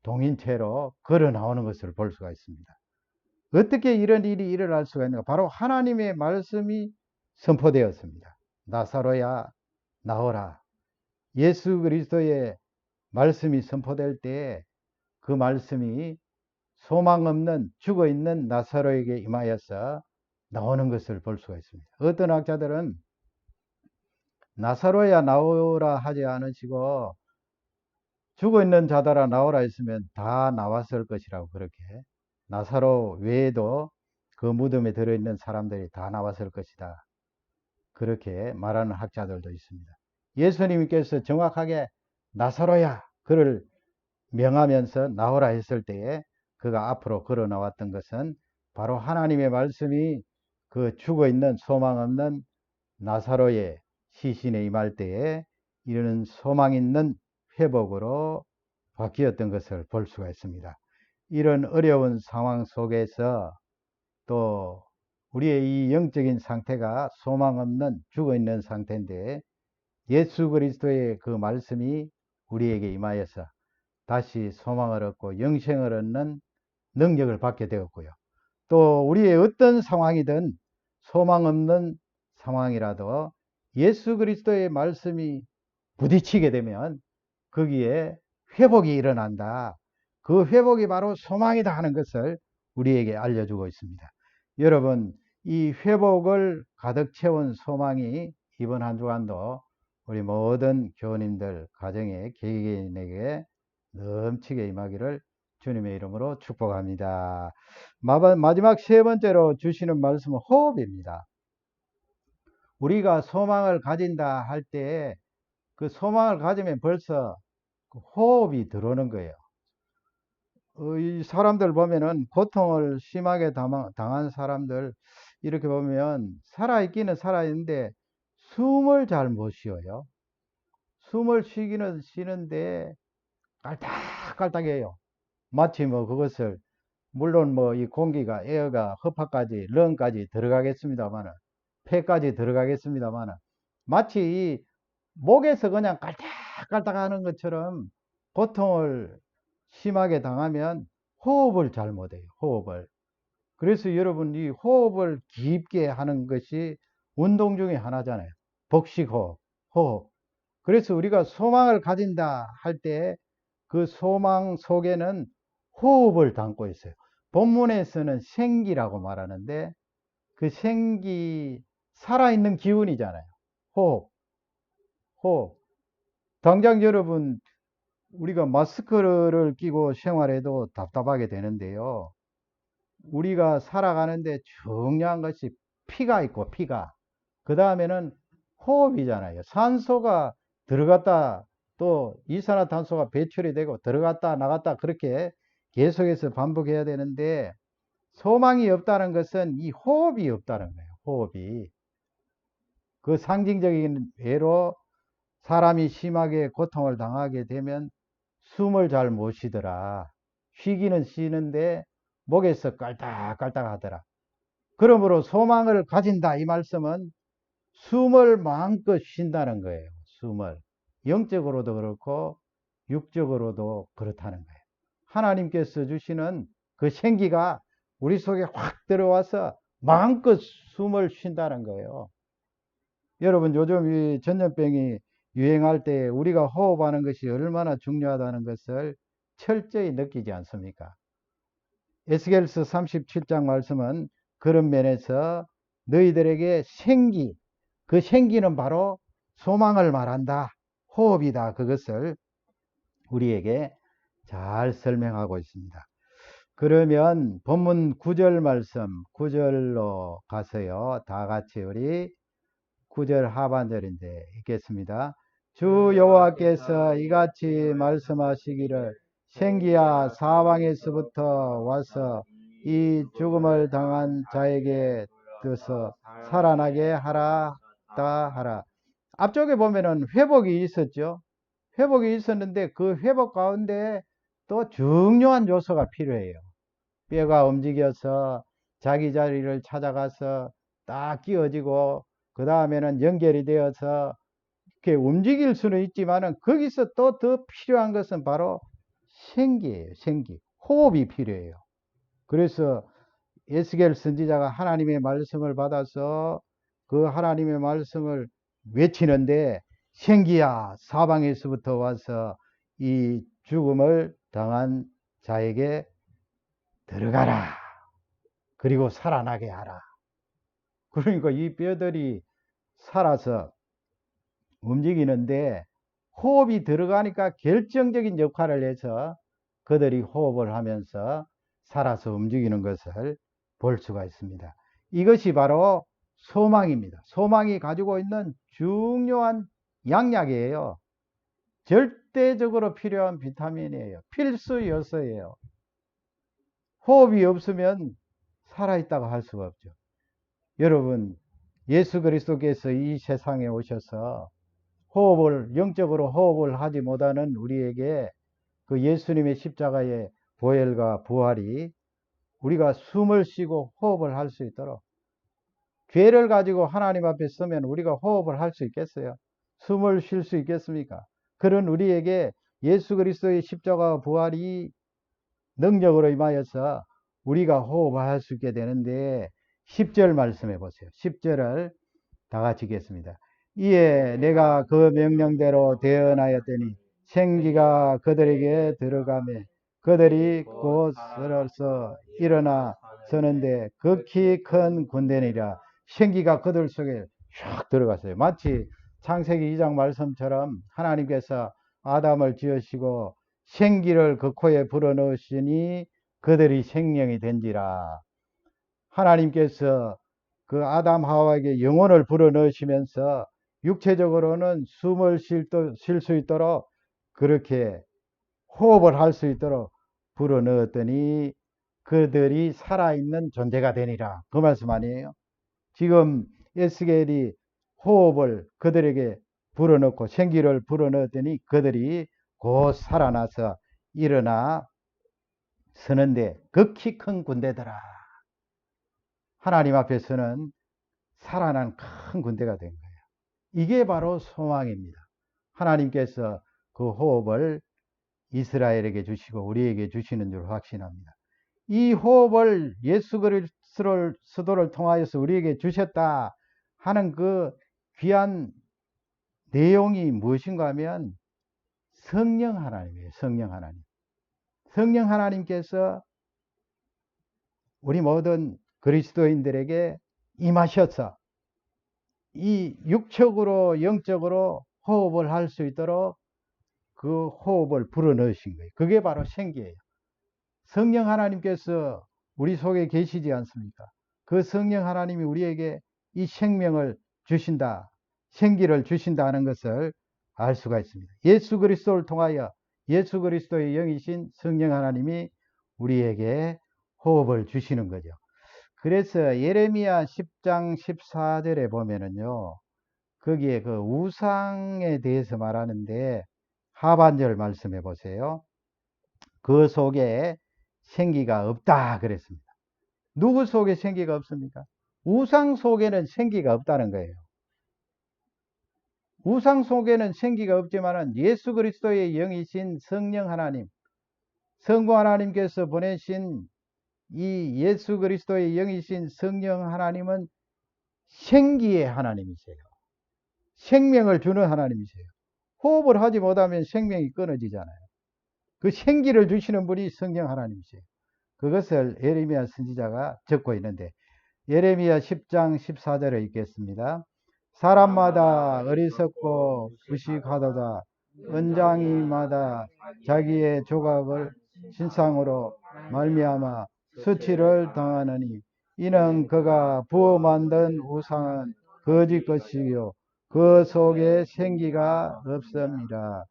동인 채로 걸어 나오는 것을 볼 수가 있습니다. 어떻게 이런 일이 일어날 수가 있는가? 바로 하나님의 말씀이 선포되었습니다. 나사로야 나오라. 예수 그리스도의 말씀이 선포될 때 그 말씀이 소망 없는 죽어 있는 나사로에게 임하여서 나오는 것을 볼 수가 있습니다. 어떤 학자들은 나사로야 나오라 하지 않으시고 죽어 있는 자들아 나오라 했으면 다 나왔을 것이라고, 그렇게 나사로 외에도 그 무덤에 들어있는 사람들이 다 나왔을 것이다, 그렇게 말하는 학자들도 있습니다. 예수님께서 정확하게 나사로야 그를 명하면서 나오라 했을 때에 그가 앞으로 걸어 나왔던 것은 바로 하나님의 말씀이 그 죽어 있는 소망 없는 나사로의 시신에 임할 때에 이르는 소망 있는 회복으로 바뀌었던 것을 볼 수가 있습니다. 이런 어려운 상황 속에서 또 우리의 이 영적인 상태가 소망 없는 죽어 있는 상태인데, 예수 그리스도의 그 말씀이 우리에게 임하여서 다시 소망을 얻고 영생을 얻는 능력을 받게 되었고요. 또 우리의 어떤 상황이든 소망 없는 상황이라도 예수 그리스도의 말씀이 부딪히게 되면 거기에 회복이 일어난다. 그 회복이 바로 소망이다 하는 것을 우리에게 알려주고 있습니다. 여러분, 이 회복을 가득 채운 소망이 이번 한 주간도 우리 모든 교우님들 가정에 개개인에게 넘치게 임하기를 주님의 이름으로 축복합니다. 마지막 세 번째로 주시는 말씀은 호흡입니다. 우리가 소망을 가진다 할 때 그 소망을 가지면 벌써 그 호흡이 들어오는 거예요. 이 사람들 보면은 고통을 심하게 당한 사람들 이렇게 보면 살아있기는 살아있는데 숨을 잘 못 쉬어요. 숨을 쉬기는 쉬는데 깔딱깔딱해요. 마치 뭐 그것을 물론 뭐 이 공기가 에어가 허파까지 런까지 들어가겠습니다만은 폐까지 들어가겠습니다만은 마치 이 목에서 그냥 깔딱깔딱 하는 것처럼 고통을 심하게 당하면 호흡을 잘 못해요. 호흡을. 그래서 여러분 이 호흡을 깊게 하는 것이 운동 중에 하나잖아요. 복식호흡, 호흡. 그래서 우리가 소망을 가진다 할 때 그 소망 속에는 호흡을 담고 있어요. 본문에서는 생기라고 말하는데 그 생기, 살아있는 기운이잖아요. 호흡, 호흡. 당장 여러분, 우리가 마스크를 끼고 생활해도 답답하게 되는데요. 우리가 살아가는데 중요한 것이 피가 있고, 피가. 그 다음에는 호흡이잖아요. 산소가 들어갔다, 또 이산화탄소가 배출이 되고, 들어갔다, 나갔다, 그렇게 계속해서 반복해야 되는데, 소망이 없다는 것은 이 호흡이 없다는 거예요. 호흡이. 그 상징적인 예로 사람이 심하게 고통을 당하게 되면 숨을 잘 못 쉬더라. 쉬기는 쉬는데 목에서 깔딱깔딱 하더라. 그러므로 소망을 가진다 이 말씀은 숨을 마음껏 쉰다는 거예요. 숨을. 영적으로도 그렇고 육적으로도 그렇다는 거예요. 하나님께서 주시는 그 생기가 우리 속에 확 들어와서 마음껏 숨을 쉰다는 거예요. 여러분 요즘 이 전염병이 유행할 때 우리가 호흡하는 것이 얼마나 중요하다는 것을 철저히 느끼지 않습니까? 에스겔서 37장 말씀은 그런 면에서 너희들에게 생기, 그 생기는 바로 소망을 말한다. 호흡이다. 그것을 우리에게 잘 설명하고 있습니다. 그러면 본문 9절 말씀 9절로 가서요. 다 같이 우리 9절 하반절인데 읽겠습니다. 주 여호와께서 이같이 말씀하시기를 생기야 사방에서부터 와서 이 죽음을 당한 자에게 떠서 살아나게 하라 하라. 앞쪽에 보면은 회복이 있었죠. 회복이 있었는데 그 회복 가운데 또 중요한 요소가 필요해요. 뼈가 움직여서 자기 자리를 찾아가서 딱 끼워지고 그 다음에는 연결이 되어서 이렇게 움직일 수는 있지만은 거기서 또 더 필요한 것은 바로 생기예요. 생기. 호흡이 필요해요. 그래서 에스겔 선지자가 하나님의 말씀을 받아서 그 하나님의 말씀을 외치는데 생기야 사방에서부터 와서 이 죽음을 당한 자에게 들어가라. 그리고 살아나게 하라. 그러니까 이 뼈들이 살아서 움직이는데 호흡이 들어가니까 결정적인 역할을 해서 그들이 호흡을 하면서 살아서 움직이는 것을 볼 수가 있습니다. 이것이 바로 소망입니다. 소망이 가지고 있는 중요한 양약이에요. 절대적으로 필요한 비타민이에요. 필수 요소예요. 호흡이 없으면 살아있다고 할 수가 없죠. 여러분, 예수 그리스도께서 이 세상에 오셔서 호흡을, 영적으로 호흡을 하지 못하는 우리에게 그 예수님의 십자가의 보혈과 부활이 우리가 숨을 쉬고 호흡을 할 수 있도록, 죄를 가지고 하나님 앞에 서면 우리가 호흡을 할 수 있겠어요? 숨을 쉴 수 있겠습니까? 그런 우리에게 예수 그리스도의 십자가 부활이 능력으로 임하여서 우리가 호흡을 할 수 있게 되는데 10절 말씀해 보세요. 10절을 다 같이 읽겠습니다. 이에 내가 그 명령대로 대언하였더니 생기가 그들에게 들어가매 그들이 곧 서서 일어나 서는데 극히 큰 군대니라. 생기가 그들 속에 쫙 들어갔어요. 마치 창세기 2장 말씀처럼 하나님께서 아담을 지으시고 생기를 그 코에 불어넣으시니 그들이 생명이 된지라. 하나님께서 그 아담 하와에게 영혼을 불어넣으시면서 육체적으로는 숨을 쉴 수 있도록 그렇게 호흡을 할 수 있도록 불어넣었더니 그들이 살아있는 존재가 되니라. 그 말씀 아니에요? 지금 에스겔이 호흡을 그들에게 불어넣고 생기를 불어넣었더니 그들이 곧 살아나서 일어나 서는데 극히 큰 군대더라. 하나님 앞에서는 살아난 큰 군대가 된 거예요. 이게 바로 소망입니다. 하나님께서 그 호흡을 이스라엘에게 주시고 우리에게 주시는 줄 확신합니다. 이 호흡을 예수 그리스도를 스도를 통하여서 우리에게 주셨다 하는 그 귀한 내용이 무엇인가 하면 성령 하나님이에요. 성령 하나님. 성령 하나님께서 우리 모든 그리스도인들에게 임하셔서 이 육적으로 영적으로 호흡을 할 수 있도록 그 호흡을 불어넣으신 거예요. 그게 바로 생기예요. 성령 하나님께서 우리 속에 계시지 않습니까? 그 성령 하나님이 우리에게 이 생명을 주신다, 생기를 주신다 하는 것을 알 수가 있습니다. 예수 그리스도를 통하여 예수 그리스도의 영이신 성령 하나님이 우리에게 호흡을 주시는 거죠. 그래서 예레미야 10장 14절에 보면은요, 거기에 그 우상에 대해서 말하는데 하반절 말씀해 보세요. 그 속에 생기가 없다 그랬습니다. 누구 속에 생기가 없습니까? 우상 속에는 생기가 없다는 거예요. 우상 속에는 생기가 없지만은 예수 그리스도의 영이신 성령 하나님, 성부 하나님께서 보내신 이 예수 그리스도의 영이신 성령 하나님은 생기의 하나님이세요. 생명을 주는 하나님이세요. 호흡을 하지 못하면 생명이 끊어지잖아요. 그 생기를 주시는 분이 성령 하나님이세요. 그것을 예레미야 선지자가 적고 있는데 예레미야 10장 14절에 읽겠습니다. 사람마다 어리석고 무식하도다. 언장이마다 자기의 조각을 신상으로 말미암아 수치를 당하느니 이는 그가 부어 만든 우상은 거짓 것이요 그 속에 생기가 없습니다.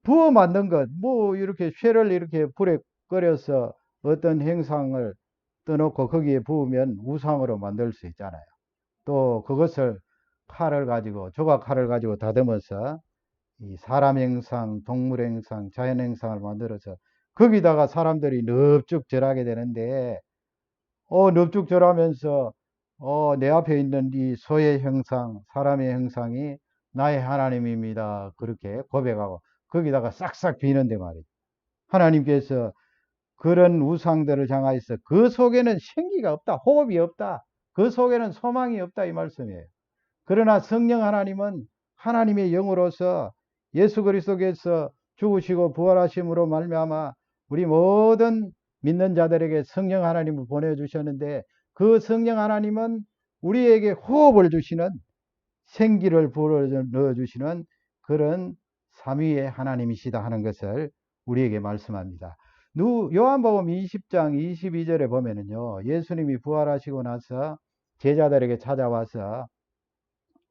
부어 만든 것, 뭐 이렇게 쇠를 이렇게 불에 끓여서 어떤 행상을 떠놓고 거기에 부으면 우상으로 만들 수 있잖아요. 또 그것을 칼을 가지고 조각 칼을 가지고 다듬어서 이 사람 행상, 동물 행상, 자연 행상을 만들어서 거기다가 사람들이 넙죽절하게 되는데 넙죽절하면서 내 앞에 있는 이 소의 형상, 사람의 형상이 나의 하나님입니다. 그렇게 고백하고 거기다가 싹싹 비는데 말이죠. 하나님께서 그런 우상들을 향하여서 그 속에는 생기가 없다. 호흡이 없다. 그 속에는 소망이 없다. 이 말씀이에요. 그러나 성령 하나님은 하나님의 영으로서 예수 그리스도께서 죽으시고 부활하심으로 말미암아 우리 모든 믿는 자들에게 성령 하나님을 보내주셨는데 그 성령 하나님은 우리에게 호흡을 주시는 생기를 불어넣어 주시는 그런 삼위의 하나님이시다 하는 것을 우리에게 말씀합니다. 요한복음 20장 22절에 보면은요, 예수님이 부활하시고 나서 제자들에게 찾아와서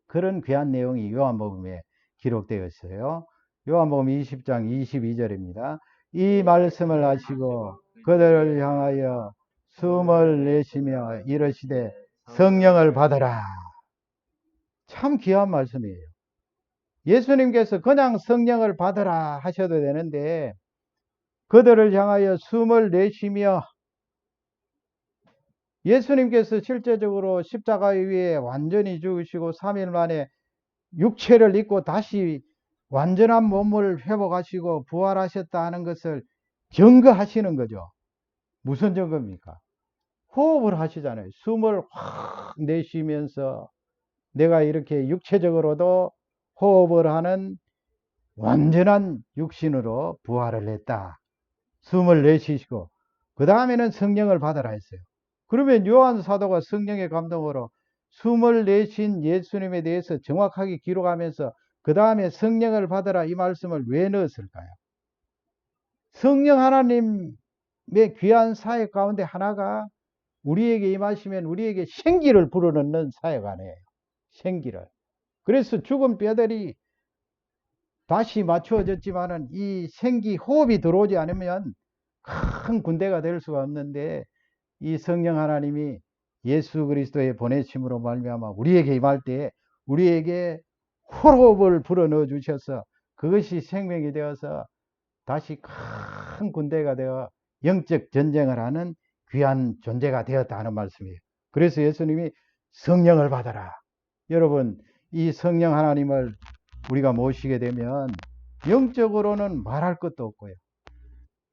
그런 귀한 내용이 요한복음에 기록되어 있어요. 요한복음 20장 22절입니다. 이 말씀을 하시고 그들을 향하여 숨을 내쉬며 이르시되 성령을 받으라. 참 귀한 말씀이에요. 예수님께서 그냥 성령을 받으라 하셔도 되는데 그들을 향하여 숨을 내쉬며 예수님께서 실제적으로 십자가 위에 완전히 죽으시고 3일 만에 육체를 입고 다시 완전한 몸을 회복하시고 부활하셨다 하는 것을 증거하시는 거죠. 무슨 증거입니까? 호흡을 하시잖아요. 숨을 확 내쉬면서 내가 이렇게 육체적으로도 호흡을 하는 완전한 육신으로 부활을 했다. 숨을 내쉬시고 그 다음에는 성령을 받으라 했어요. 그러면 요한 사도가 성령의 감동으로 숨을 내쉰 예수님에 대해서 정확하게 기록하면서 그 다음에 성령을 받으라 이 말씀을 왜 넣었을까요? 성령 하나님의 귀한 사역 가운데 하나가 우리에게 임하시면 우리에게 생기를 불어넣는 사역 아니에요. 생기를. 그래서 죽은 뼈들이 다시 맞추어졌지만은 이 생기 호흡이 들어오지 않으면 큰 군대가 될 수가 없는데 이 성령 하나님이 예수 그리스도의 보내심으로 말미암아 우리에게 임할 때 우리에게 호흡을 불어넣어 주셔서 그것이 생명이 되어서 다시 큰 군대가 되어 영적 전쟁을 하는 귀한 존재가 되었다 하는 말씀이에요. 그래서 예수님이 성령을 받아라. 여러분, 이 성령 하나님을 우리가 모시게 되면 영적으로는 말할 것도 없고요.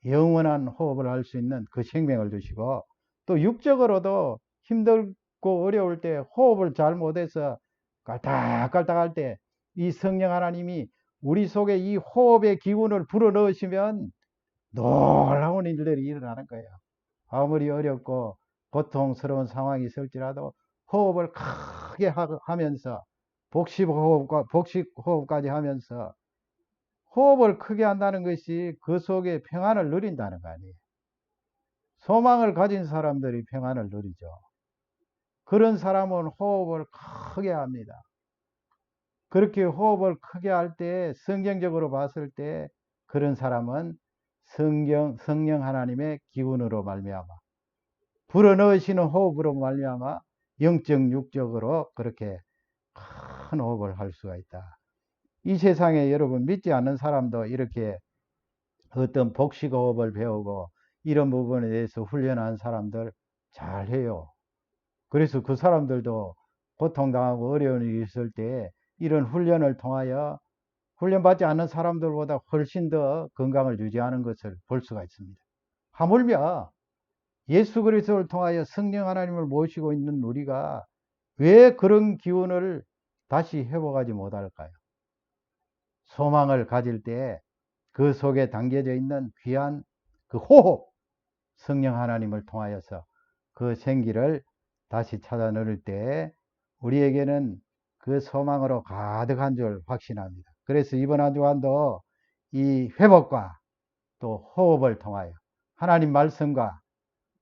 영원한 호흡을 할 수 있는 그 생명을 주시고, 또 육적으로도 힘들고 어려울 때 호흡을 잘 못해서 깔딱깔딱할 때 이 성령 하나님이 우리 속에 이 호흡의 기운을 불어넣으시면 놀라운 일들이 일어나는 거예요. 아무리 어렵고 고통스러운 상황이 있을지라도 호흡을 크게 하면서 복식호흡까지 하면서 호흡을 크게 한다는 것이 그 속에 평안을 누린다는 거 아니에요. 소망을 가진 사람들이 평안을 누리죠. 그런 사람은 호흡을 크게 합니다. 그렇게 호흡을 크게 할 때 성경적으로 봤을 때 그런 사람은 성령 하나님의 기운으로 말미암아 불어넣으시는 호흡으로 말미암아 영적 육적으로 그렇게 큰 호흡을 할 수가 있다. 이 세상에 여러분 믿지 않는 사람도 이렇게 어떤 복식호흡을 배우고 이런 부분에 대해서 훈련한 사람들 잘해요. 그래서 그 사람들도 고통당하고 어려운 일이 있을 때 이런 훈련을 통하여 훈련받지 않는 사람들보다 훨씬 더 건강을 유지하는 것을 볼 수가 있습니다. 하물며 예수 그리스도를 통하여 성령 하나님을 모시고 있는 우리가 왜 그런 기운을 다시 회복하지 못할까요? 소망을 가질 때 그 속에 담겨져 있는 귀한 그 호흡, 성령 하나님을 통하여서 그 생기를 다시 찾아 누릴 때 우리에게는 그 소망으로 가득한 줄 확신합니다. 그래서 이번 한 주간도 이 회복과 또 호흡을 통하여 하나님 말씀과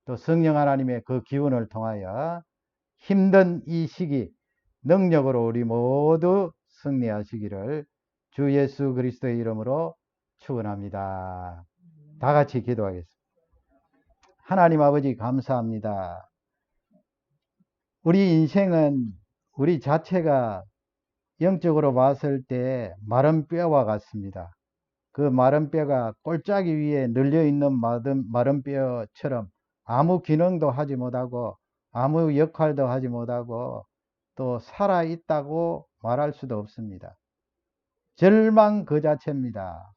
또 성령 하나님의 그 기운을 통하여 힘든 이 시기 능력으로 우리 모두 승리하시기를 주 예수 그리스도의 이름으로 축원합니다. 다 같이 기도하겠습니다. 하나님 아버지 감사합니다. 우리 인생은 우리 자체가 영적으로 봤을 때 마른 뼈와 같습니다. 그 마른 뼈가 골짜기 위에 늘려있는 마른 뼈처럼 아무 기능도 하지 못하고 아무 역할도 하지 못하고 또 살아있다고 말할 수도 없습니다. 절망 그 자체입니다.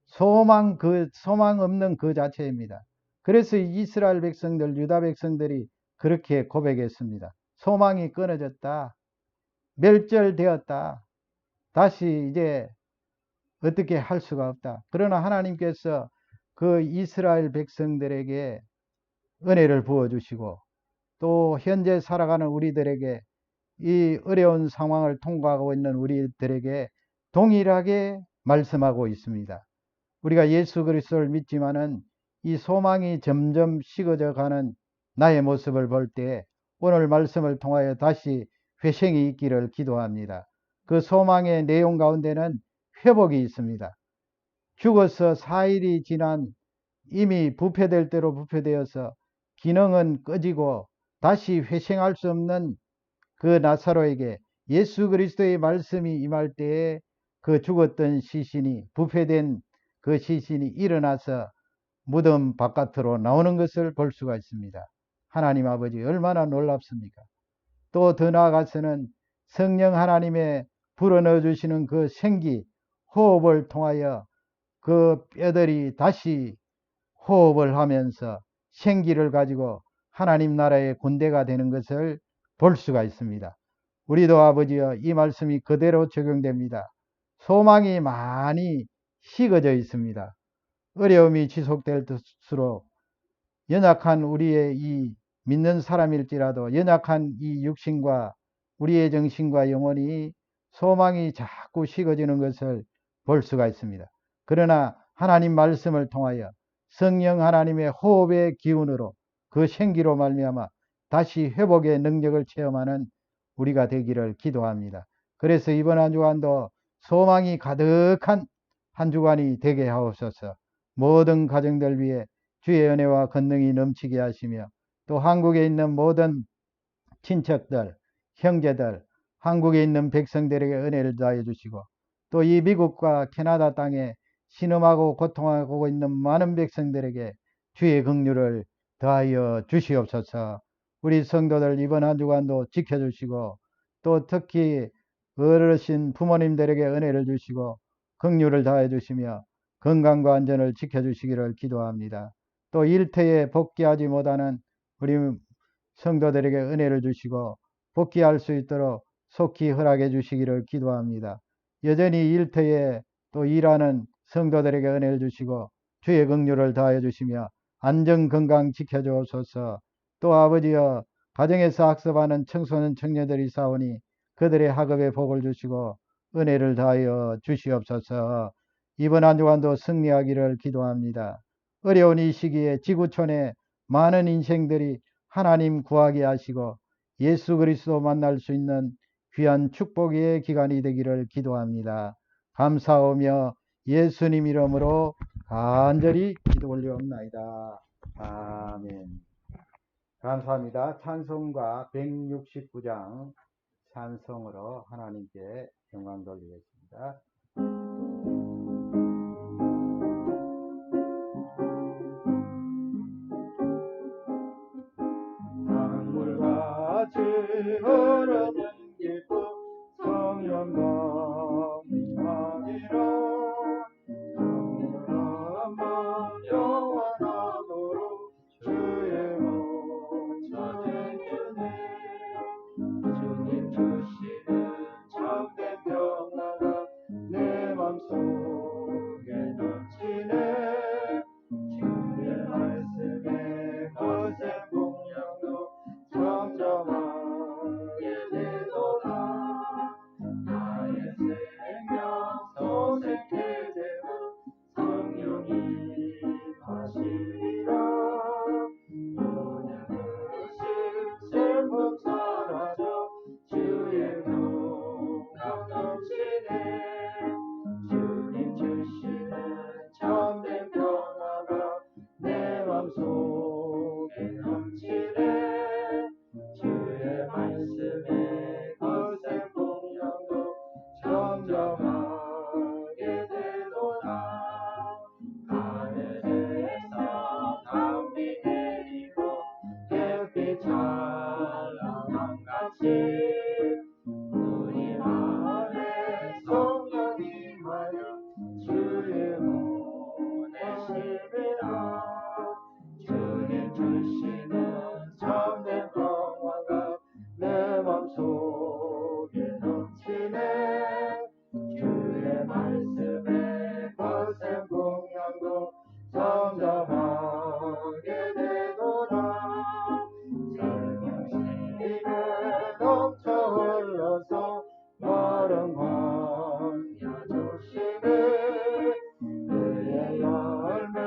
소망 없는 그 자체입니다. 그래서 이스라엘 백성들, 유다 백성들이 그렇게 고백했습니다. 소망이 끊어졌다. 멸절되었다. 다시 이제 어떻게 할 수가 없다. 그러나 하나님께서 그 이스라엘 백성들에게 은혜를 부어주시고 또 현재 살아가는 우리들에게 이 어려운 상황을 통과하고 있는 우리들에게 동일하게 말씀하고 있습니다. 우리가 예수 그리스도를 믿지만은 이 소망이 점점 식어져 가는 나의 모습을 볼 때 오늘 말씀을 통하여 다시 회생이 있기를 기도합니다. 그 소망의 내용 가운데는 회복이 있습니다. 죽어서 4일이 지난 이미 부패될 대로 부패되어서 기능은 꺼지고 다시 회생할 수 없는 그 나사로에게 예수 그리스도의 말씀이 임할 때에 그 죽었던 시신이 부패된 그 시신이 일어나서 무덤 바깥으로 나오는 것을 볼 수가 있습니다. 하나님 아버지 얼마나 놀랍습니까? 또 더 나아가서는 성령 하나님의 불어넣어 주시는 그 생기 호흡을 통하여 그 뼈들이 다시 호흡을 하면서 생기를 가지고 하나님 나라의 군대가 되는 것을 볼 수가 있습니다. 우리도 아버지여 이 말씀이 그대로 적용됩니다. 소망이 많이 식어져 있습니다. 어려움이 지속될수록 연약한 우리의 이 믿는 사람일지라도 연약한 이 육신과 우리의 정신과 영혼이 소망이 자꾸 식어지는 것을 볼 수가 있습니다. 그러나 하나님 말씀을 통하여 성령 하나님의 호흡의 기운으로 그 생기로 말미암아 다시 회복의 능력을 체험하는 우리가 되기를 기도합니다. 그래서 이번 한 주간도 소망이 가득한 한 주간이 되게 하옵소서. 모든 가정들 위해 주의 은혜와 권능이 넘치게 하시며 또 한국에 있는 모든 친척들, 형제들, 한국에 있는 백성들에게 은혜를 다해 주시고 또 이 미국과 캐나다 땅에 신음하고 고통하고 있는 많은 백성들에게 주의 긍휼을 더하여 주시옵소서. 우리 성도들 이번 한 주간도 지켜주시고 또 특히 어르신 부모님들에게 은혜를 주시고 긍휼을 다해 주시며 건강과 안전을 지켜주시기를 기도합니다. 또 일터에 복귀하지 못하는 우리 성도들에게 은혜를 주시고 복귀할 수 있도록 속히 허락해 주시기를 기도합니다. 여전히 일터에 또 일하는 성도들에게 은혜를 주시고 주의 긍휼을 다해 주시며 안전 건강 지켜주옵소서. 또 아버지여 가정에서 학습하는 청소년 청년들이 있사오니 그들의 학업에 복을 주시고 은혜를 다하여 주시옵소서. 이번 한 주간도 승리하기를 기도합니다. 어려운 이 시기에 지구촌에 많은 인생들이 하나님 구하게 하시고 예수 그리스도 만날 수 있는 귀한 축복의 기간이 되기를 기도합니다. 감사하며 예수님 이름으로 간절히 기도 올려옵나이다. 아멘. 감사합니다. 찬송가 169장 찬송으로 하나님께 영광 돌리겠습니다. 강물같이 흐르는 기쁨 성령 넘치리라. 영원한 영원하도록 주의 몸 전해주네. 주님 주시는 참된 평화가 내 맘속에 넘치네. 주의 말씀에 거센 공양도 점점하게 되도다. 나의 생명 소생케 되고 성령이 하시리라. 모든 의심 슬픔 사라져 주의 평강 넘치네. 주님 주시는 참된 평화가 내 맘속에 넘치네. 주의 말씀에 거센 공양도 점점하게 되도다. 하늘에서 담비 내리고 햇빛 찬란함같이 우리 마음에 성령이 임하여 주의 보내심이라. 주님 주시는 참된 평화가 내 맘속에 넘치네. 주의 말씀에 거센 공양도 점점하게 되도다. 생명심에 넘쳐 흘러서 마른 광야 조심해. 그의 열매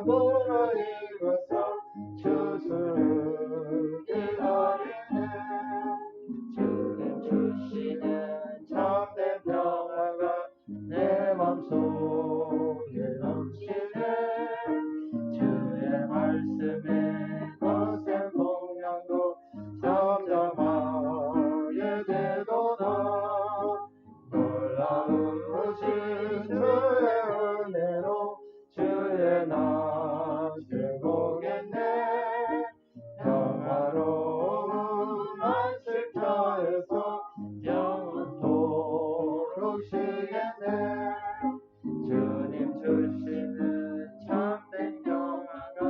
무르익어서 주수를 기다리네. 주님 주시는 참된 평화가 내 맘속에 넘치네. 주의 말씀에 거센 공양도 점점하게 되도다. 놀라우신 주의 은혜로 주의 낯을 보겠네. 평화로운 안식처에서 영원토록 쉬겠네. 주님 주시는 참된 평화가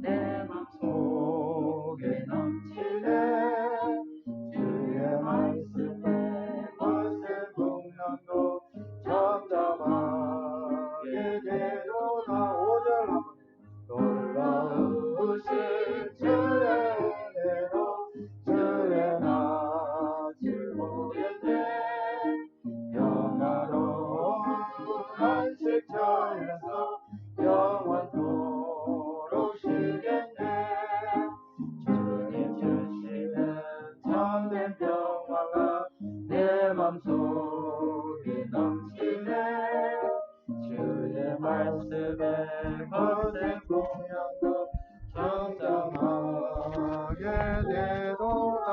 내 맘속에 넘치네. 주의 말씀에 거센 공양도 점점하게 되도다. 5절 한번 놀라우신 주의 은혜로 주의 낯을 보겠네. 영화로운 안식처에서 영원토록 쉬겠네. 주님 주시는 참된 평화가 내 맘속에 넘치네. 주의 말씀에 거센 공양도 점점하게 되도다.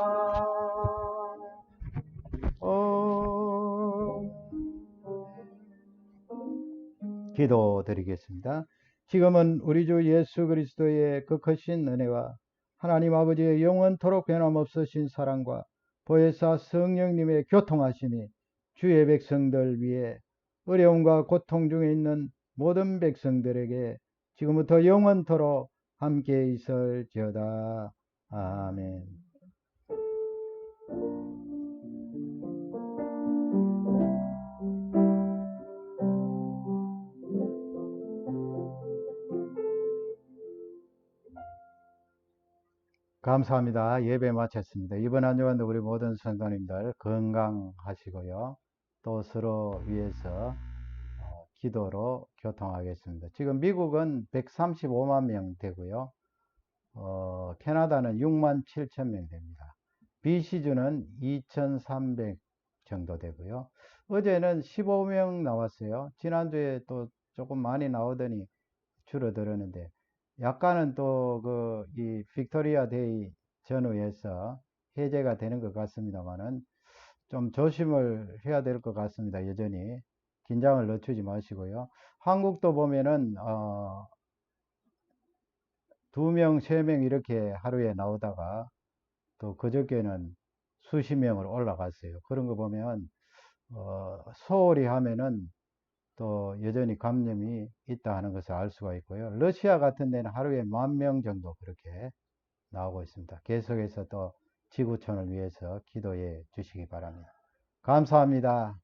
기도드리겠습니다. 지금은 우리 주 예수 그리스도의 그 크신 은혜와 하나님 아버지의 영원토록 변함없으신 사랑과 보혜사 성령님의 교통하심이 주의 백성들 위에 어려움과 고통 중에 있는 모든 백성들에게 지금부터 영원토록 함께 있을지어다. 아멘. 감사합니다. 예배 마쳤습니다. 이번 한 주간도 우리 모든 성도님들 건강하시고요. 또 서로 위해서 기도로 교통하겠습니다. 지금 미국은 135만 명 되고요. 캐나다는 6만 7천 명 됩니다. BC주는 2,300 정도 되고요. 어제는 15명 나왔어요. 지난주에 또 조금 많이 나오더니 줄어들었는데, 약간은 또 이 빅토리아 데이 전후에서 해제가 되는 것 같습니다만은 좀 조심을 해야 될 것 같습니다. 여전히 긴장을 늦추지 마시고요. 한국도 보면은 2명, 3명 이렇게 하루에 나오다가 또 그저께는 수십 명으로 올라갔어요. 그런 거 보면 소홀히 하면은 또 여전히 감염이 있다 하는 것을 알 수가 있고요. 러시아 같은 데는 하루에 10,000명 정도 그렇게 나오고 있습니다. 계속해서 또 지구촌을 위해서 기도해 주시기 바랍니다. 감사합니다.